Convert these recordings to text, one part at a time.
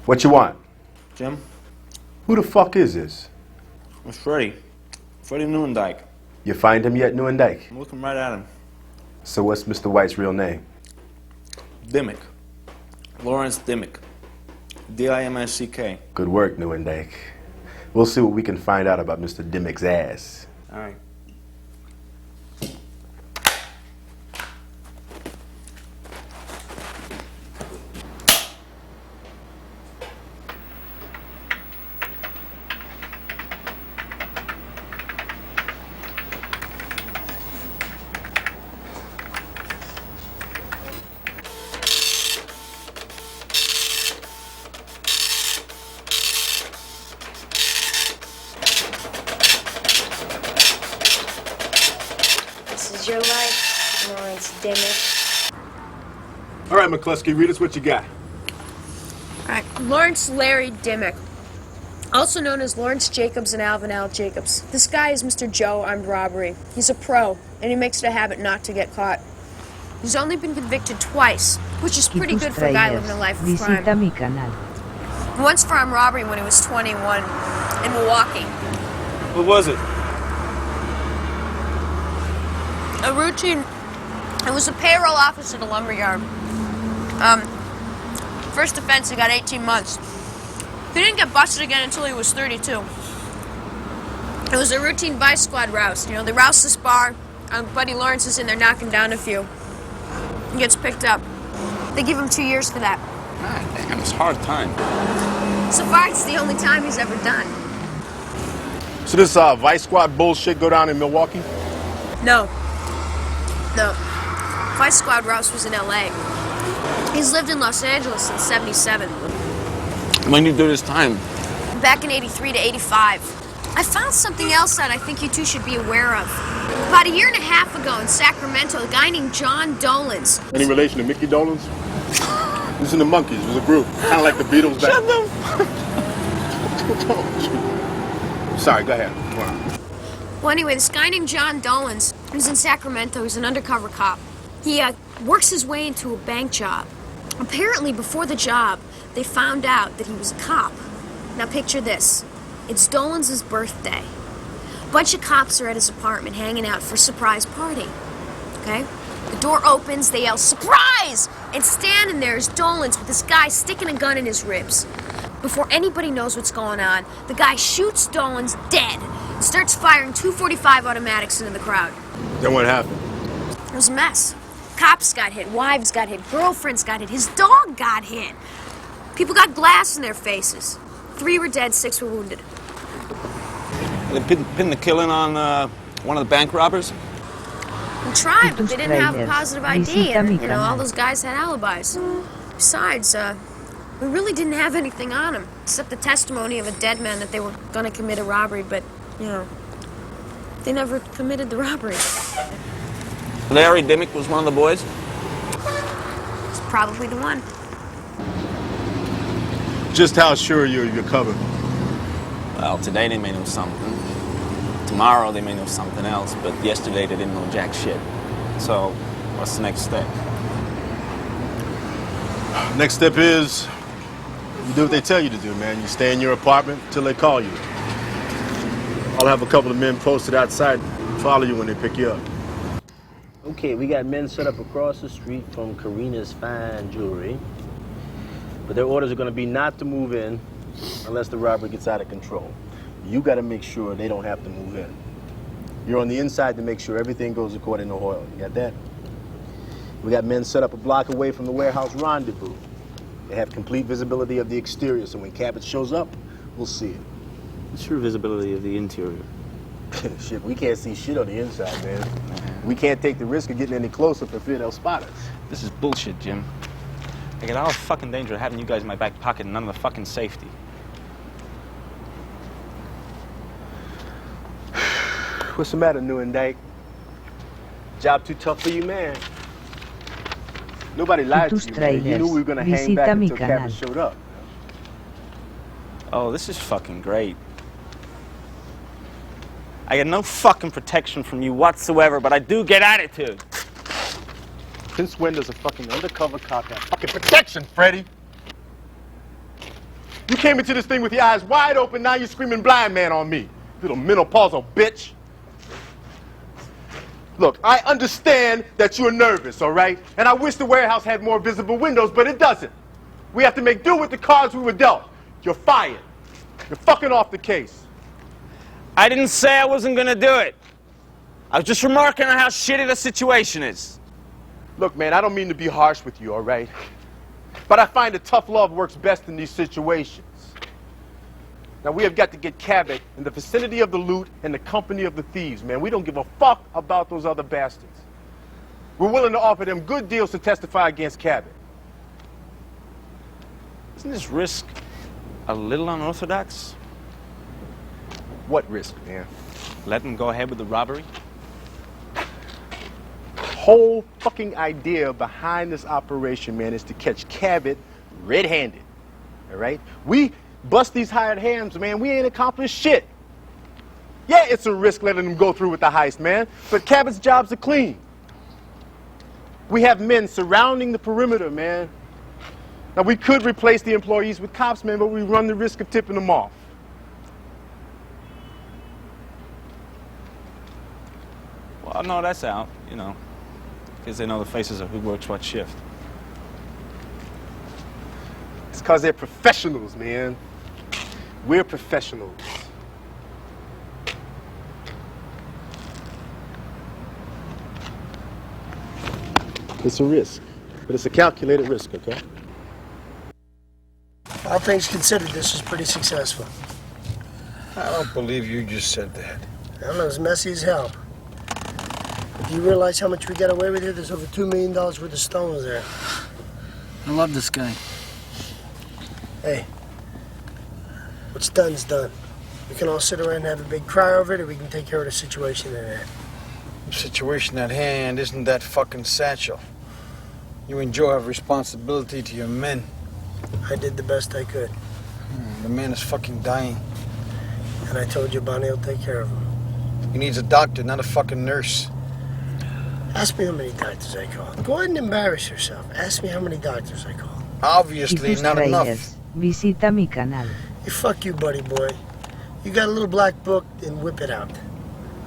What you want? Jim? Who the fuck is this? It's Freddie. Freddie Newendike. You find him yet, Newendike? I'm looking right at him. So what's Mr. White's real name? Dimmick. Lawrence Dimmick. D-I-M-S-C-K. Good work, Newendike. We'll see what we can find out about Mr. Dimmick's ass. All right. This is your life, Lawrence Dimmick. All right, McCluskey, read us what you got. All right, Lawrence Larry Dimmick, also known as Lawrence Jacobs and Alvin L. Jacobs. This guy is Mr. Joe Armed Robbery. He's a pro, and he makes it a habit not to get caught. He's only been convicted twice, which is pretty good for a guy living a life of crime. Visita mi canal. Once for armed robbery when he was 21 in Milwaukee. What was it? A routine. It was a payroll office at a lumberyard. First offense, he got 18 months. He didn't get busted again until he was 32. It was a routine vice squad roust. You know, they roust this bar. Buddy Lawrence is in there knocking down a few. He gets picked up. They give him 2 years for that. God damn, it's a hard time. So far, it's the only time he's ever done. So this Vice Squad bullshit go down in Milwaukee? No. No. Vice Squad roust was in L.A. He's lived in Los Angeles since '77. When you do this time? Back in '83 to '85. I found something else that I think you two should be aware of. About a year and a half ago in Sacramento, a guy named John Dolans. Any relation to Mickey Dolenz? Listen to Monkeys, it was a group. Kind of like the Beatles back. Shut them! Sorry, go ahead. Go on. Well, anyway, this guy named John Dolans was in Sacramento. He's an undercover cop. He works his way into a bank job. Apparently, before the job, they found out that he was a cop. Now picture this. It's Dolans' birthday. A bunch of cops are at his apartment hanging out for a surprise party. Okay? The door opens, they yell, "Surprise!" And standing there is Dolans with this guy sticking a gun in his ribs. Before anybody knows what's going on, the guy shoots Dolans dead and starts firing .245 automatics into the crowd. Then what happened? It was a mess. Cops got hit, wives got hit, girlfriends got hit, his dog got hit. People got glass in their faces. 3 were dead, 6 were wounded. They pinned the killing on one of the bank robbers? We tried, but they didn't have a positive ID, and you know, all those guys had alibis. Besides, we really didn't have anything on them, except the testimony of a dead man that they were going to commit a robbery, but, you know, they never committed the robbery. Larry Dimmick was one of the boys? It's probably the one. Just how sure you're covered? Well, today they may know something. Tomorrow they may know something else, but yesterday they didn't know jack shit. So, what's the next step? Next step is, you do what they tell you to do, man. You stay in your apartment until they call you. I'll have a couple of men posted outside, follow you when they pick you up. Okay, we got men set up across the street from Karina's Fine Jewelry. But their orders are going to be not to move in unless the robbery gets out of control. You got to make sure they don't have to move in. You're on the inside to make sure everything goes according to oil. You got that? We got men set up a block away from the warehouse rendezvous. They have complete visibility of the exterior, so when Cabot shows up, we'll see it. What's your visibility of the interior? Shit, we can't see shit on the inside, man. We can't take the risk of getting any closer for fear they'll spot us. This is bullshit, Jim. I get all the fucking danger of having you guys in my back pocket and none of the fucking safety. What's the matter, Newendike? Job too tough for you, man. Nobody lied to you, man. You knew we were gonna hang back until Cabot showed up. Oh, this is fucking great. I get no fucking protection from you whatsoever, but I do get attitude. Since when does a fucking undercover cop have fucking protection, Freddy? You came into this thing with your eyes wide open, now you're screaming blind man on me. Little menopausal bitch. Look, I understand that you're nervous, all right? And I wish the warehouse had more visible windows, but it doesn't. We have to make do with the cards we were dealt. You're fired. You're fucking off the case. I didn't say I wasn't gonna do it. I was just remarking on how shitty the situation is. Look, man, I don't mean to be harsh with you, all right? But I find that tough love works best in these situations. Now, we have got to get Cabot in the vicinity of the loot and the company of the thieves, man. We don't give a fuck about those other bastards. We're willing to offer them good deals to testify against Cabot. Isn't this risk a little unorthodox? What risk, man? Let them go ahead with the robbery? Whole fucking idea behind this operation, man, is to catch Cabot red-handed, all right? We bust these hired hands, man. We ain't accomplished shit. Yeah, it's a risk letting them go through with the heist, man, but Cabot's jobs are clean. We have men surrounding the perimeter, man. Now, we could replace the employees with cops, man, but we run the risk of tipping them off. Well, no, that's out, you know, because they know the faces of who works what shift. It's because they're professionals, man. We're professionals. It's a risk, but it's a calculated risk, okay? All things considered, this was pretty successful. I don't believe you just said that. I don't know, it's messy as hell. Do you realize how much we got away with here? There's over $2 million worth of stones there. I love this guy. Hey, what's done's done. We can all sit around and have a big cry over it, or we can take care of the situation in there. The situation at hand isn't that fucking satchel. You and Joe have responsibility to your men. I did the best I could. The man is fucking dying. And I told you Bonnie will take care of him. He needs a doctor, not a fucking nurse. Ask me how many doctors I called. Go ahead and embarrass yourself. Ask me how many doctors I called. Obviously not enough. Visita mi canal. Hey, fuck you, buddy boy. You got a little black book, then whip it out.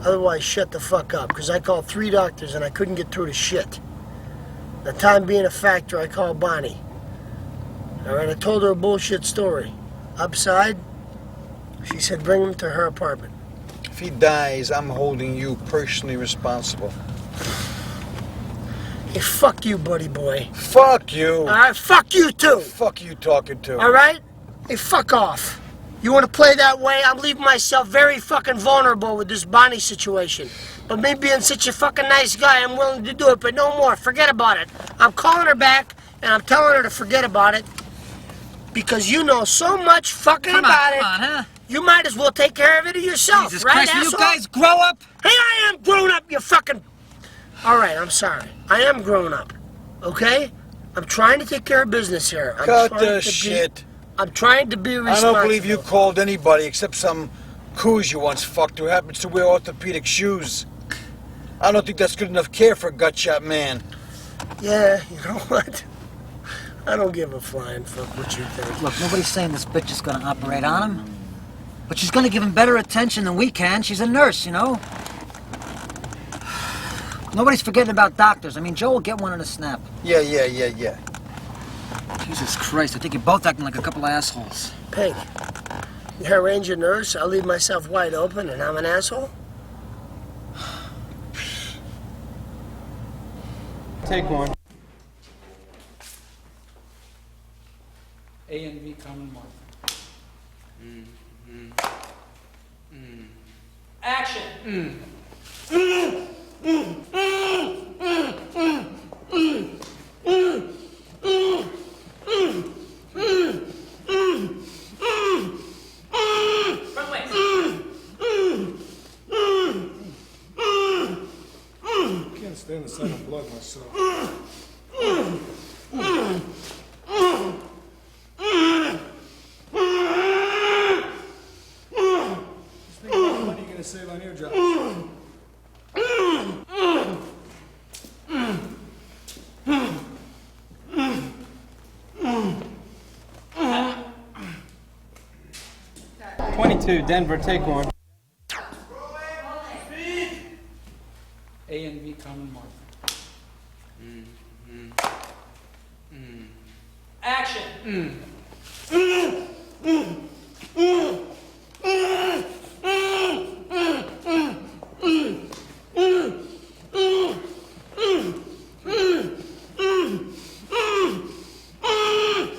Otherwise, shut the fuck up, because I called 3 doctors and I couldn't get through to shit. The time being a factor, I called Bonnie. All right, I told her a bullshit story. Upside, she said bring him to her apartment. If he dies, I'm holding you personally responsible. Hey, fuck you, buddy boy. Fuck you. All right, fuck you too. Fuck you talking to. All right? Hey, fuck off. You want to play that way? I'm leaving myself very fucking vulnerable with this Bonnie situation. But me being such a fucking nice guy, I'm willing to do it, but no more. Forget about it. I'm calling her back, and I'm telling her to forget about it. Because you know so much fucking about it. Come on, huh? You might as well take care of it yourself, Jesus right, Christ, will asshole? you guys grow up? Hey, I am grown up, you fucking... All right, I'm sorry. I am grown up, okay? I'm trying to take care of business here. Cut the shit. I'm trying to be I responsible. don't believe you called anybody except some coos you once fucked who happens to wear orthopedic shoes. I don't think that's good enough care for a gut-shot man. Yeah, you know what? I don't give a flying fuck what you think. Look, nobody's saying this bitch is gonna operate on him. But she's gonna give him better attention than we can. She's a nurse, you know? Nobody's forgetting about doctors. I mean, Joe will get one in a snap. Yeah. Jesus Christ, I think you're both acting like a couple of assholes. Peg, you're a ranger nurse, I'll leave myself wide open and I'm an asshole? Take one. A and B common mark. Action! Front legs. Can't stand the sight of blood myself. Just think about the money you're gonna save on your job. 2. Denver, take 1. A and B common marker. Action.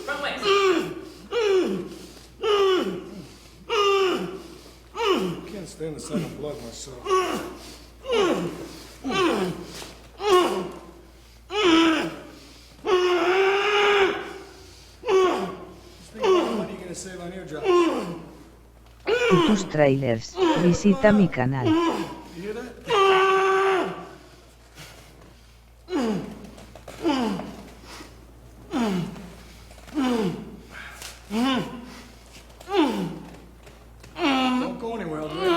Front legs. Can't stand the sight of blood myself. Save on eardrops. Y tus trailers, visita mi canal. You hear that? Don't go anywhere, I'll do it.